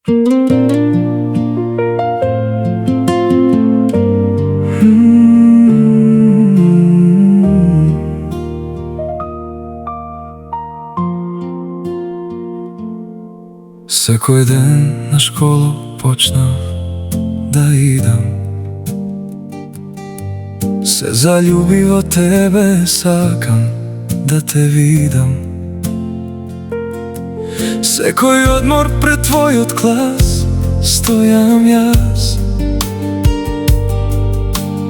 Секој ден на школа почнав да идам. Се залюби во тебе, сакам да те видам. Секој одмор пред твојот клас стојам јас.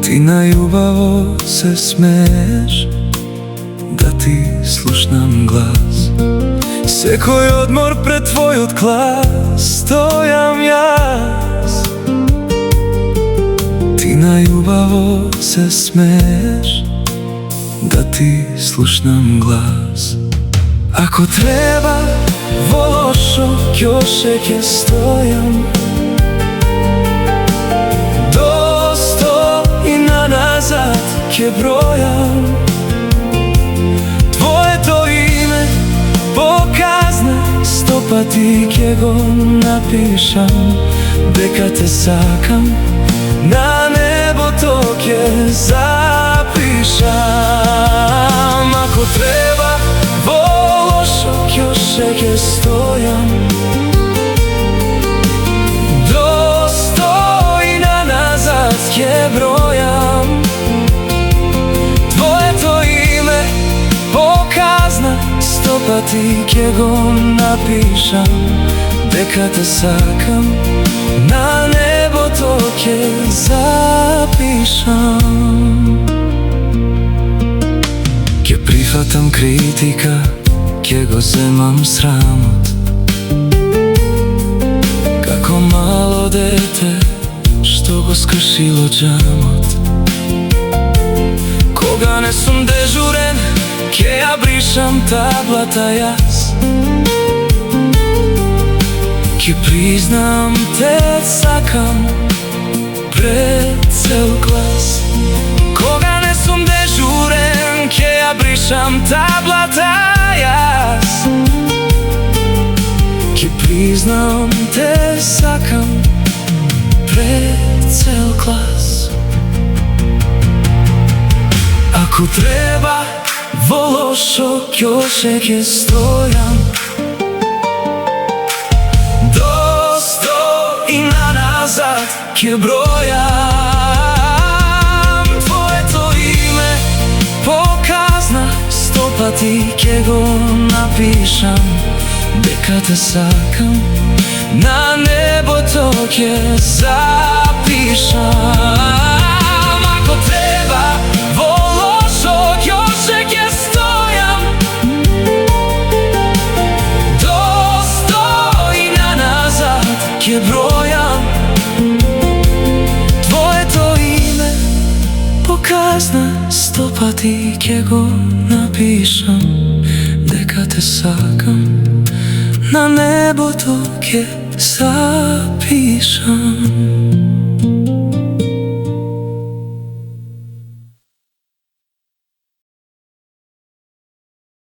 Ти најубаво се смееш, да ти слушнам глас. Секој одмор пред твојот клас стојам јас. Ти најубаво се смееш, да ти слушнам глас. Ако треба во лошо ќе ќе стојам, до 100 и на назад ќе бројам. Твоето име показна 100 пати ќе го напишам. Дека те сакам, на небото ќе запишам. Ако треба во лошо ќе стојам, до 100 и на назад ќе бројам. Твоето име показна 100 пати ќе го напишам. Дека те сакам, на небото ќе запишам. Ќе прифатам критика, ќе го земам срамот. Како мало дете што го скршило џамот. Кога не сум дежурен, ќе ја бришам таблата јас. Ќе признам те сакам пред цел клас. Кога не сум дежурен, ќе ја бришам таблата јас. Ќе признам те сакам пред цел клас. Ако треба во лошо ќе стојам, до 100 и на назад ќе бројам. Твоето име показна 100 пати ќе го напишам. Дека те сакам, на небото ќе запишам. Ако треба во лошо ќе стојам, до 100 и на назад ќе бројам. Твоето име показна 100 пати ќе го напишам. Дека те сакам, на небото ќе запишам.